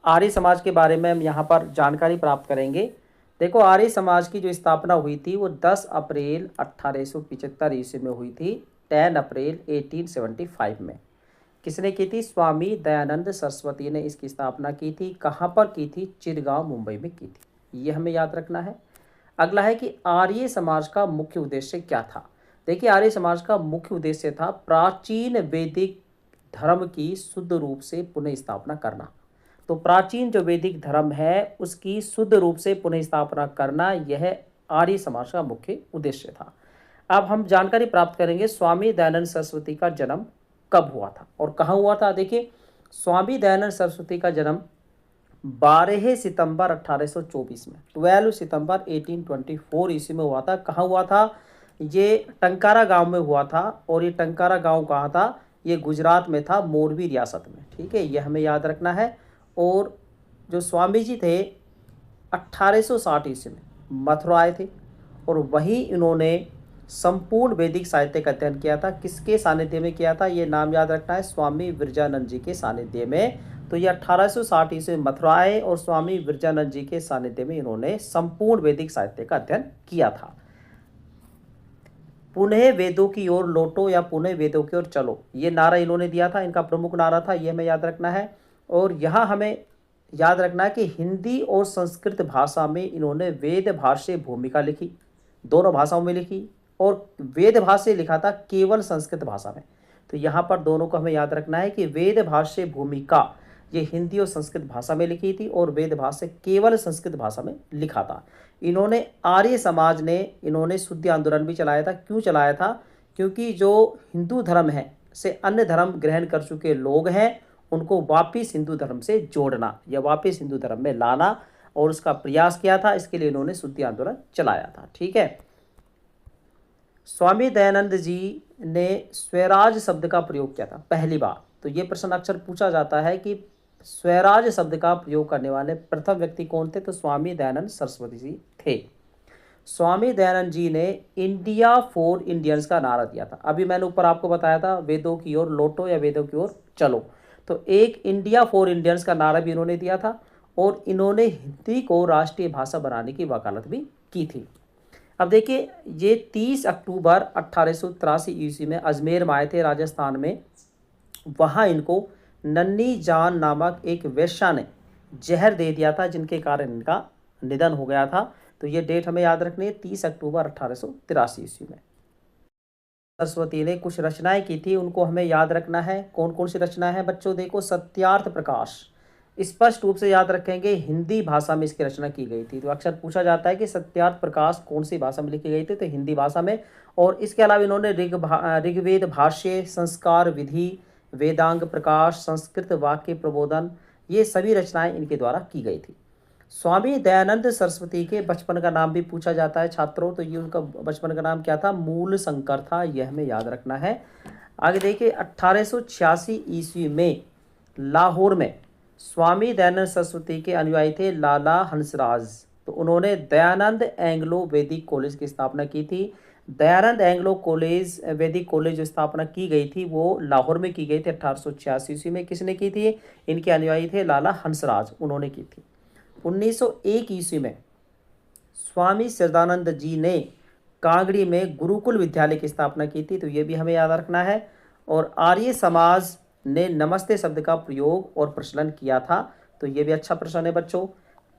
आर्य समाज के बारे में हम यहाँ पर जानकारी प्राप्त करेंगे। देखो, आर्य समाज की जो स्थापना हुई थी वो 10 अप्रैल 1875 ईस्वी में हुई थी, 10 अप्रैल 1875 में। किसने की थी? स्वामी दयानंद सरस्वती ने इसकी स्थापना की थी। कहाँ पर की थी? चिरगांव, मुंबई में की थी। ये हमें याद रखना है। अगला है कि आर्य समाज का मुख्य उद्देश्य क्या था। देखिए, आर्य समाज का मुख्य उद्देश्य था प्राचीन वैदिक धर्म की शुद्ध रूप से पुनः स्थापना करना। तो प्राचीन जो वैदिक धर्म है उसकी शुद्ध रूप से पुनः स्थापना करना, यह आर्य समाज का मुख्य उद्देश्य था। अब हम जानकारी प्राप्त करेंगे स्वामी दयानंद सरस्वती का जन्म कब हुआ था और कहाँ हुआ था। देखिए, स्वामी दयानंद सरस्वती का जन्म 12 सितंबर 1824 में, 12 सितंबर 1824 ईस्वी में हुआ था। कहाँ हुआ था? ये टंकारा गांव में हुआ था। और ये टंकारा गांव कहाँ था? ये गुजरात में था, मोरबी रियासत में। ठीक है, ये हमें याद रखना है। और जो स्वामी जी थे 1860 ईस्वी में मथुरा आए थे और वहीं इन्होंने संपूर्ण वैदिक साहित्य का अध्ययन किया था। किसके सानिध्य में किया था? ये नाम याद रखना है, स्वामी विरजानंद जी के सानिध्य में। तो ये 1860 ईस्वी में मथुरा आए और स्वामी विरजानंद जी के सानिध्य में इन्होंने संपूर्ण वैदिक साहित्य का अध्ययन किया था। पुनः वेदों की ओर लौटो या पुनः वेदों की ओर चलो, ये नारा इन्होंने दिया था। इनका प्रमुख नारा था, ये हमें याद रखना है। और यहाँ हमें याद रखना है कि हिंदी और संस्कृत भाषा में इन्होंने वेद भाष्य भूमिका लिखी, दोनों भाषाओं में लिखी। और वेद भाष्य लिखा था केवल संस्कृत भाषा में। तो यहाँ पर दोनों को हमें याद रखना है कि वेद भाष्य भूमिका ये हिंदी और संस्कृत भाषा में लिखी थी और वेद भाष्य केवल संस्कृत भाषा में लिखा था। इन्होंने आर्य समाज ने इन्होंने शुद्धि आंदोलन भी चलाया था। क्यों चलाया था? क्योंकि जो हिंदू धर्म है से अन्य धर्म ग्रहण कर चुके लोग हैं उनको वापिस हिंदू धर्म से जोड़ना या वापिस हिंदू धर्म में लाना, और उसका प्रयास किया था। इसके लिए इन्होंने शुद्धि आंदोलन चलाया था। ठीक है, स्वामी दयानंद जी ने स्वराज शब्द का प्रयोग किया था पहली बार। तो ये प्रश्न अक्सर पूछा जाता है कि स्वराज शब्द का प्रयोग करने वाले प्रथम व्यक्ति कौन थे? तो स्वामी दयानंद सरस्वती जी थे। स्वामी दयानंद जी ने इंडिया फॉर इंडियंस का नारा दिया था। अभी मैंने ऊपर आपको बताया था वेदों की ओर लौटो या वेदों की ओर चलो। तो एक इंडिया फॉर इंडियंस का नारा भी इन्होंने दिया था और इन्होंने हिंदी को राष्ट्रीय भाषा बनाने की वकालत भी की थी। अब देखिए, ये 30 अक्टूबर 1883 ईस्वी में अजमेर में आए थे, राजस्थान में। वहाँ इनको नन्नी जान नामक एक वेश्या ने जहर दे दिया था, जिनके कारण इनका निधन हो गया था। तो ये डेट हमें याद रखनी है, 30 अक्टूबर 1883 ईस्वी में। सरस्वती ने कुछ रचनाएं की थी, उनको हमें याद रखना है। कौन कौन सी रचना है बच्चों? देखो, सत्यार्थ प्रकाश स्पष्ट रूप से याद रखेंगे, हिंदी भाषा में इसकी रचना की गई थी। तो अक्सर पूछा जाता है कि सत्यार्थ प्रकाश कौन सी भाषा में लिखी गई थी? तो हिंदी भाषा में। और इसके अलावा इन्होंने ऋग्वेद भाष्य, संस्कार विधि, वेदांग प्रकाश, संस्कृत वाक्य प्रबोधन, ये सभी रचनाएं इनके द्वारा की गई थी। स्वामी दयानंद सरस्वती के बचपन का नाम भी पूछा जाता है छात्रों। तो ये उनका बचपन का नाम क्या था? मूल शंकर था। यह हमें याद रखना है। आगे देखिए, 1886 ईस्वी में लाहौर में स्वामी दयानंद सरस्वती के अनुयायी थे लाला हंसराज। तो उन्होंने दयानंद एंग्लो वैदिक कॉलेज की स्थापना की थी। दयानंद एंग्लो कॉलेज वैदिक कॉलेज जो स्थापना की गई थी वो लाहौर में की गई थी 1886 ईस्वी में। किसने की थी? इनके अनुयायी थे लाला हंसराज, उन्होंने की थी। 1901 ईस्वी में स्वामी श्रद्धानंद जी ने कांगड़ी में गुरुकुल विद्यालय की स्थापना की थी। तो ये भी हमें याद रखना है। और आर्य समाज ने नमस्ते शब्द का प्रयोग और प्रचलन किया था। तो ये भी अच्छा प्रश्न है बच्चों।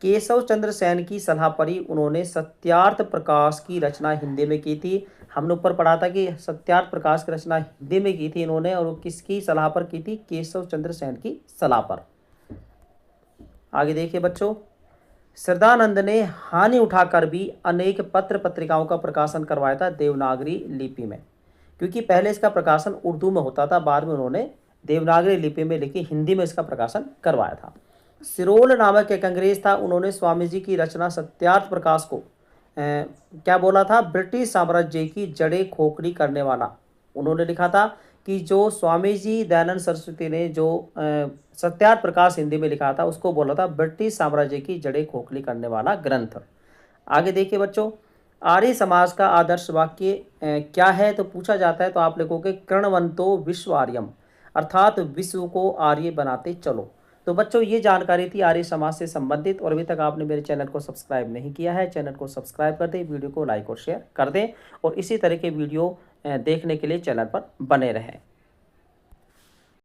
केशव चंद्र सेन की सलाह पर ही उन्होंने सत्यार्थ प्रकाश की रचना हिंदी में की थी। हमने ऊपर पढ़ा था कि सत्यार्थ प्रकाश की रचना हिंदी में की थी इन्होंने, और वो किसकी सलाह पर की थी? केशव चंद्र सेन की सलाह पर। आगे देखिए बच्चों, श्रद्धानंद ने हानि उठाकर भी अनेक पत्र पत्रिकाओं का प्रकाशन करवाया था देवनागरी लिपि में, क्योंकि पहले इसका प्रकाशन उर्दू में होता था, बाद में उन्होंने देवनागरी लिपि में लिखी हिंदी में इसका प्रकाशन करवाया था। सिरोल नामक एक अंग्रेज था, उन्होंने स्वामी जी की रचना सत्यार्थ प्रकाश को क्या बोला था? ब्रिटिश साम्राज्य की जड़ें खोखली करने वाला। उन्होंने लिखा था कि जो स्वामी जी दयानंद सरस्वती ने जो सत्यार्थ प्रकाश हिंदी में लिखा था उसको बोला था ब्रिटिश साम्राज्य की जड़ें खोखली करने वाला ग्रंथ। आगे देखिए बच्चों, आर्य समाज का आदर्श वाक्य क्या है? तो पूछा जाता है। तो आप लिखोगे कर्णवंतो विश्व आर्यम, अर्थात विश्व को आर्य बनाते चलो। तो बच्चों ये जानकारी थी आर्य समाज से संबंधित, और अभी तक आपने मेरे चैनल को सब्सक्राइब नहीं किया है, चैनल को सब्सक्राइब कर दें, वीडियो को लाइक और शेयर कर दें, और इसी तरह के वीडियो देखने के लिए चैनल पर बने रहें।